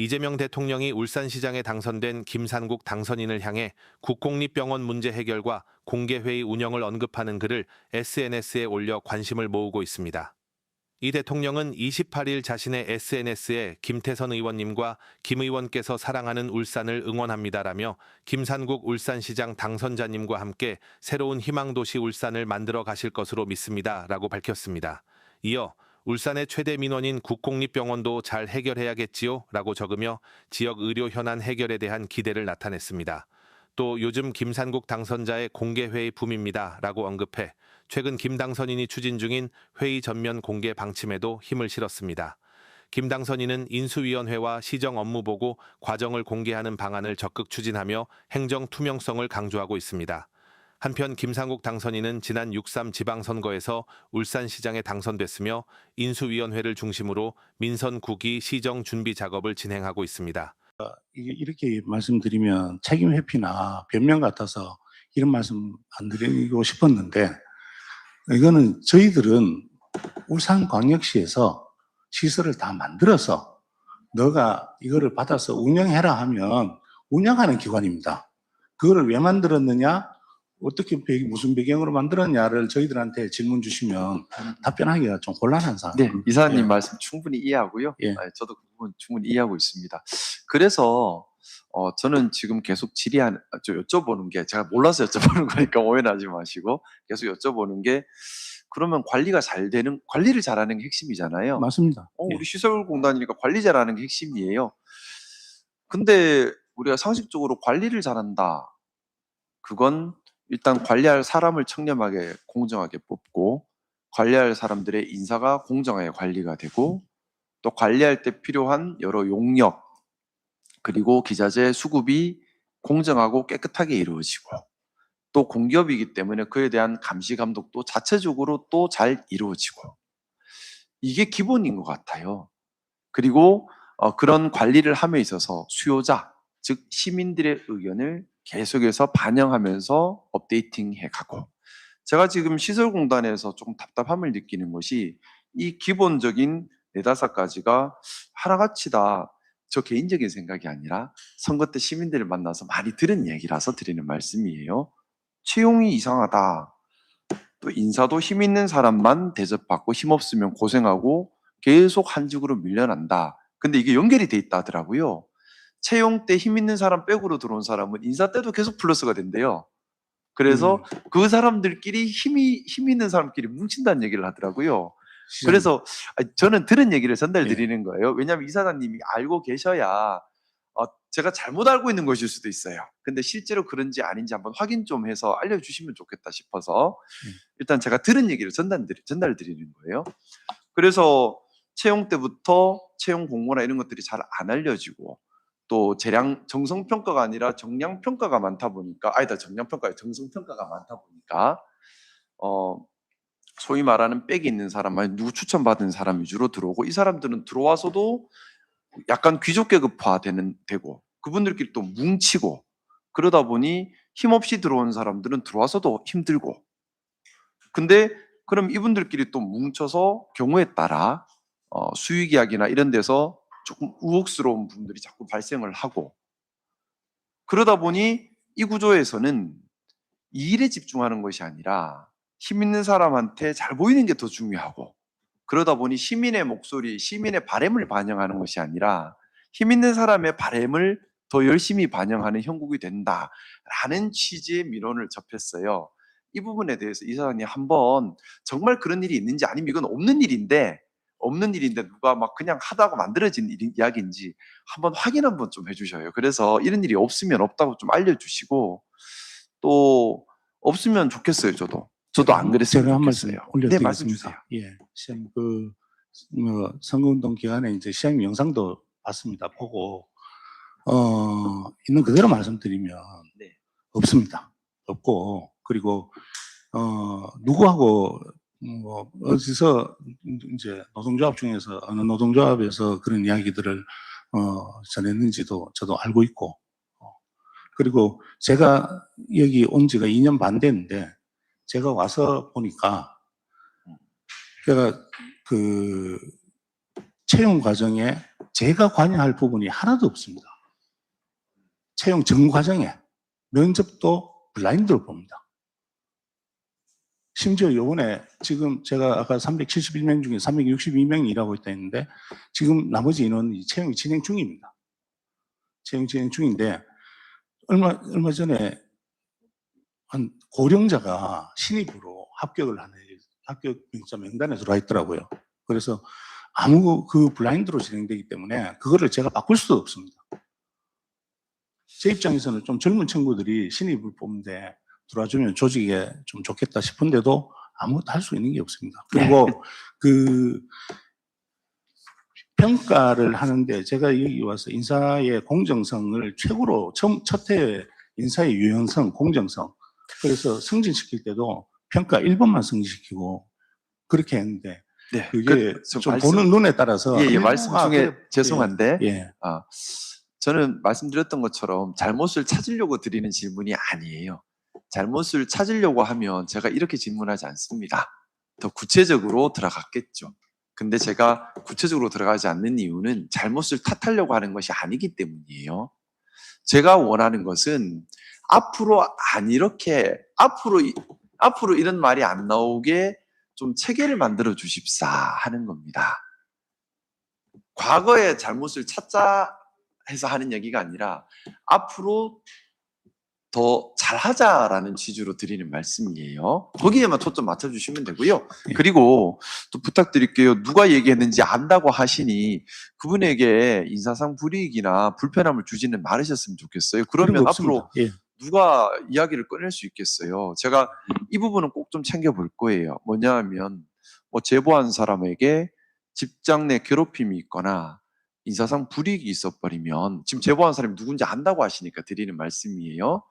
이재명 대통령이 울산시장에 당선된 김산국 당선인을 향해 국공립병원 문제 해결과 공개회의 운영을 언급하는 글을 SNS에 올려 관심을 모으고 있습니다. 이 대통령은 28일 자신의 SNS에 김태선 의원님과 김 의원께서 사랑하는 울산을 응원합니다라며 김산국 울산시장 당선자님과 함께 새로운 희망도시 울산을 만들어 가실 것으로 믿습니다라고 밝혔습니다. 이어 울산의 최대 민원인 국공립병원도 잘 해결해야겠지요? 라고 적으며 지역 의료 현안 해결에 대한 기대를 나타냈습니다. 또 요즘 김산국 당선자의 공개회의 붐입니다. 라고 언급해 최근 김 당선인이 추진 중인 회의 전면 공개 방침에도 힘을 실었습니다. 김 당선인은 인수위원회와 시정 업무보고 과정을 공개하는 방안을 적극 추진하며 행정 투명성을 강조하고 있습니다. 한편 김산국 당선인은 지난 6.3 지방선거에서 울산시장에 당선됐으며 인수위원회를 중심으로 민선 9기 시정 준비 작업을 진행하고 있습니다. 이렇게 말씀드리면 책임 회피나 변명 같아서 이런 말씀 안 드리고 싶었는데, 이거는 저희들은 울산광역시에서 시설을 다 만들어서 너가 이거를 받아서 운영해라 하면 운영하는 기관입니다. 그거를 왜 만들었느냐, 어떻게 무슨 배경으로 만들었냐를 저희들한테 질문 주시면 답변하기가 좀 곤란한 상황입니다. 네, 이사님 말씀 충분히 이해하고요. 예. 저도 그 부분 충분히 이해하고 있습니다. 그래서 저는 지금 계속 여쭤보는 게, 제가 몰라서 여쭤보는 거니까 오해하지 마시고 계속 여쭤보는 게, 그러면 관리가 잘 되는, 관리를 잘하는 게 핵심이잖아요. 맞습니다. 예. 우리 시설공단이니까 관리 잘하는 게 핵심이에요. 근데 우리가 상식적으로 관리를 잘한다, 그건 일단 관리할 사람을 청렴하게 공정하게 뽑고, 관리할 사람들의 인사가 공정하게 관리가 되고, 또 관리할 때 필요한 여러 용역, 그리고 기자재 수급이 공정하고 깨끗하게 이루어지고, 또 공기업이기 때문에 그에 대한 감시 감독도 자체적으로 또 잘 이루어지고, 이게 기본인 것 같아요. 그리고 그런 관리를 함에 있어서 수요자, 즉 시민들의 의견을 계속해서 반영하면서 업데이팅해 가고, 제가 지금 시설공단에서 조금 답답함을 느끼는 것이 이 기본적인 네다섯 가지가 하나같이 다 저 개인적인 생각이 아니라 선거 때 시민들을 만나서 많이 들은 얘기라서 드리는 말씀이에요. 채용이 이상하다. 또 인사도 힘 있는 사람만 대접받고 힘 없으면 고생하고 계속 한직으로 밀려난다. 근데 이게 연결이 돼 있다 하더라고요. 채용 때 힘 있는 사람 빼고로 들어온 사람은 인사 때도 계속 플러스가 된대요. 그래서 그 사람들끼리 힘 있는 사람끼리 뭉친다는 얘기를 하더라고요. 그래서 저는 들은 얘기를 전달드리는 거예요. 왜냐하면 이사장님이 알고 계셔야 제가 잘못 알고 있는 것일 수도 있어요. 근데 실제로 그런지 아닌지 한번 확인 좀 해서 알려주시면 좋겠다 싶어서 일단 제가 들은 얘기를 전달드리는 거예요. 그래서 채용 때부터 채용 공고나 이런 것들이 잘 안 알려지고, 또 정성평가가 아니라 정량평가가 많다 보니까, 정량평가에 정성평가가 많다 보니까 소위 말하는 백이 있는 사람, 누구 추천받은 사람 위주로 들어오고, 이 사람들은 들어와서도 약간 귀족계급화 되고, 그분들끼리 또 뭉치고, 그러다 보니 힘없이 들어온 사람들은 들어와서도 힘들고, 근데 그럼 이분들끼리 또 뭉쳐서 경우에 따라 수익이야기나 이런 데서 조금 우혹스러운 부분들이 자꾸 발생을 하고, 그러다 보니 이 구조에서는 이 일에 집중하는 것이 아니라 힘 있는 사람한테 잘 보이는 게 더 중요하고, 그러다 보니 시민의 목소리, 시민의 바램을 반영하는 것이 아니라 힘 있는 사람의 바램을 더 열심히 반영하는 형국이 된다라는 취지의 민원을 접했어요. 이 부분에 대해서 이사장님 한번 정말 그런 일이 있는지, 아니면 이건 없는 일인데 누가 막 그냥 하다가 만들어진 이야기인지 한번 확인 한번 좀 해주셔요. 그래서 이런 일이 없으면 없다고 좀 알려주시고, 또 없으면 좋겠어요. 저도 안 그랬으면 좋겠어요. 네, 말씀 주세요. 예, 시장 선거운동 기간에 이제 시장 영상도 봤습니다. 보고 있는 그대로 말씀드리면 네. 없습니다. 없고, 그리고 누구하고 어디서 이제 노동조합 중에서 어느 노동조합에서 그런 이야기들을 전했는지도 저도 알고 있고, 그리고 제가 여기 온 지가 2년 반 됐는데, 제가 와서 보니까 제가 그 채용 과정에 제가 관여할 부분이 하나도 없습니다. 채용 전 과정에 면접도 블라인드로 봅니다. 심지어 요번에 지금 제가 아까 371명 중에 362명이 일하고 있다 했는데 지금 나머지 인원이 채용이 진행 중입니다. 채용 진행 중인데 얼마 전에 한 고령자가 신입으로 합격을 하는 합격 명단에 들어와 있더라고요. 그래서 아무 그 블라인드로 진행되기 때문에 그거를 제가 바꿀 수도 없습니다. 제 입장에서는 좀 젊은 친구들이 신입을 뽑는데 들어와주면 조직에 좀 좋겠다 싶은데도 아무것도 할 수 있는 게 없습니다. 그리고 그 평가를 하는데 제가 여기 와서 인사의 공정성을 최고로 첫 해에 인사의 유연성, 공정성 그래서 승진시킬 때도 평가 1번만 승진시키고 그렇게 했는데 네, 그게 좀 좀 말씀- 보는 눈에 따라서 말씀 중에 그래, 죄송한데 예. 저는 말씀드렸던 것처럼 잘못을 찾으려고 드리는 질문이 아니에요. 잘못을 찾으려고 하면 제가 이렇게 질문하지 않습니다. 더 구체적으로 들어갔겠죠. 근데 제가 구체적으로 들어가지 않는 이유는 잘못을 탓하려고 하는 것이 아니기 때문이에요. 제가 원하는 것은 앞으로 이런 말이 안 나오게 좀 체계를 만들어 주십사 하는 겁니다. 과거의 잘못을 찾자 해서 하는 얘기가 아니라 앞으로 더 잘하자라는 취지로 드리는 말씀이에요. 거기에만 초점 맞춰주시면 되고요. 예. 그리고 또 부탁드릴게요. 누가 얘기했는지 안다고 하시니 그분에게 인사상 불이익이나 불편함을 주지는 말으셨으면 좋겠어요. 그런 그러면 거 앞으로 없습니다. 예. 누가 이야기를 꺼낼 수 있겠어요. 제가 이 부분은 꼭 좀 챙겨볼 거예요. 뭐냐 하면 뭐 제보한 사람에게 직장 내 괴롭힘이 있거나 인사상 불이익이 있어버리면 지금 제보한 사람이 누군지 안다고 하시니까 드리는 말씀이에요.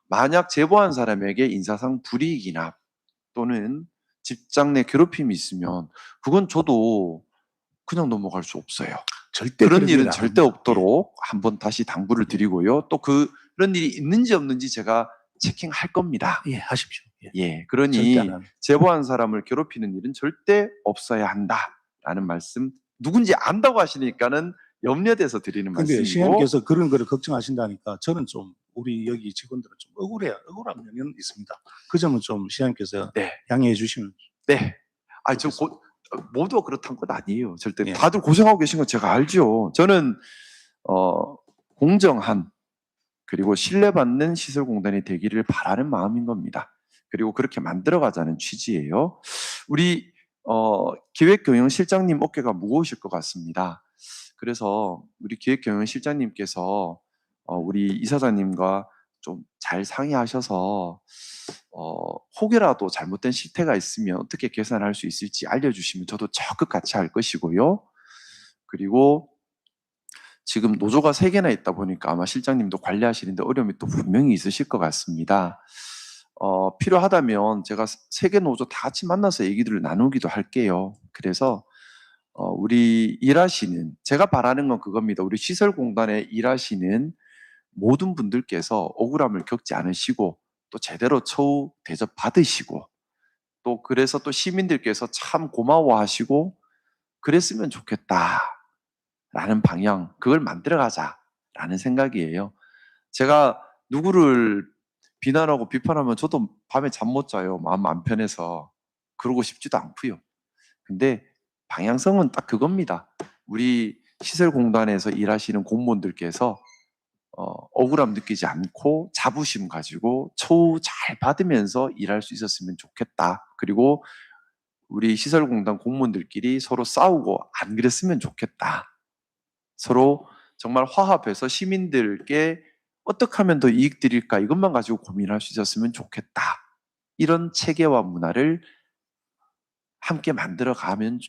만약 제보한 사람에게 인사상 불이익이나 또는 직장 내 괴롭힘이 있으면 그건 저도 그냥 넘어갈 수 없어요. 절대 그런 그런 일은 일 절대 안 없도록 한번 다시 당부를 드리고요. 또 그런 일이 있는지 없는지 제가 체킹할 겁니다. 예, 하십시오. 예. 예, 그러니 절대 안 합니다. 제보한 사람을 괴롭히는 일은 절대 없어야 한다라는 말씀. 누군지 안다고 하시니까는 염려돼서 드리는 근데 말씀이고. 시장님께서 그런 거를 걱정하신다니까 저는 좀 우리 여기 직원들은 좀 억울한 면이 있습니다. 그 점은 좀 시장님께서 네, 양해해 주시면. 네. 모두가 그렇다는 건 아니에요. 절대. 예. 다들 고생하고 계신 건 제가 알죠. 저는 공정한 그리고 신뢰받는 시설공단이 되기를 바라는 마음인 겁니다. 그리고 그렇게 만들어가자는 취지예요. 우리 기획경영실장님 어깨가 무거우실 것 같습니다. 그래서 우리 기획경영실장님께서 우리 이사장님과 좀 잘 상의하셔서 혹여라도 잘못된 실태가 있으면 어떻게 개선할 수 있을지 알려주시면 저도 적극 같이 할 것이고요. 그리고 지금 노조가 3개나 있다 보니까 아마 실장님도 관리하시는데 어려움이 또 분명히 있으실 것 같습니다. 필요하다면 제가 3개 노조 다 같이 만나서 얘기들을 나누기도 할게요. 그래서 우리 일하시는, 제가 바라는 건 그겁니다. 우리 시설공단에 일하시는 모든 분들께서 억울함을 겪지 않으시고 또 제대로 처우 대접 받으시고 또 그래서 또 시민들께서 참 고마워하시고 그랬으면 좋겠다라는 방향, 그걸 만들어가자라는 생각이에요. 제가 누구를 비난하고 비판하면 저도 밤에 잠 못 자요. 마음 안 편해서. 그러고 싶지도 않고요. 근데 방향성은 딱 그겁니다. 우리 시설공단에서 일하시는 공무원들께서 억울함 느끼지 않고 자부심 가지고 처우 잘 받으면서 일할 수 있었으면 좋겠다. 그리고 우리 시설공단 공무원들끼리 서로 싸우고 안 그랬으면 좋겠다. 서로 정말 화합해서 시민들께 어떻게 하면 더 이익 드릴까 이것만 가지고 고민할 수 있었으면 좋겠다. 이런 체계와 문화를 함께 만들어 가면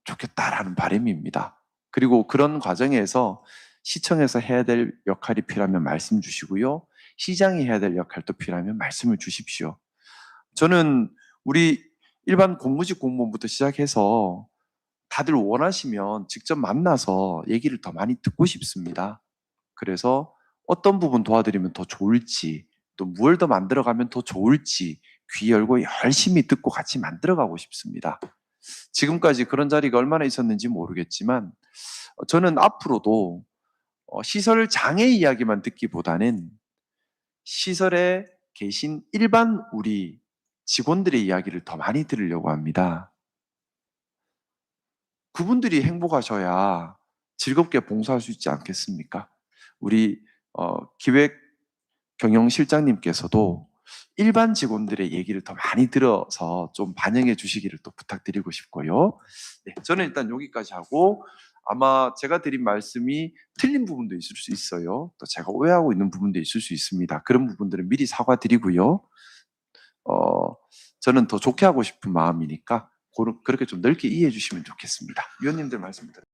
좋겠다라는 바람입니다. 그리고 그런 과정에서 시청에서 해야 될 역할이 필요하면 말씀 주시고요. 시장이 해야 될 역할도 필요하면 말씀을 주십시오. 저는 우리 일반 공무직 공무원부터 시작해서 다들 원하시면 직접 만나서 얘기를 더 많이 듣고 싶습니다. 그래서 어떤 부분 도와드리면 더 좋을지, 또 무엇을 더 만들어가면 더 좋을지 귀 열고 열심히 듣고 같이 만들어가고 싶습니다. 지금까지 그런 자리가 얼마나 있었는지 모르겠지만 저는 앞으로도 시설 장애 이야기만 듣기보다는 시설에 계신 일반 우리 직원들의 이야기를 더 많이 들으려고 합니다. 그분들이 행복하셔야 즐겁게 봉사할 수 있지 않겠습니까? 우리 기획 경영실장님께서도 일반 직원들의 얘기를 더 많이 들어서 좀 반영해 주시기를 또 부탁드리고 싶고요. 네, 저는 일단 여기까지 하고 아마 제가 드린 말씀이 틀린 부분도 있을 수 있어요. 또 제가 오해하고 있는 부분도 있을 수 있습니다. 그런 부분들은 미리 사과드리고요. 저는 더 좋게 하고 싶은 마음이니까 그렇게 좀 넓게 이해해 주시면 좋겠습니다. 위원님들 말씀 드립니다.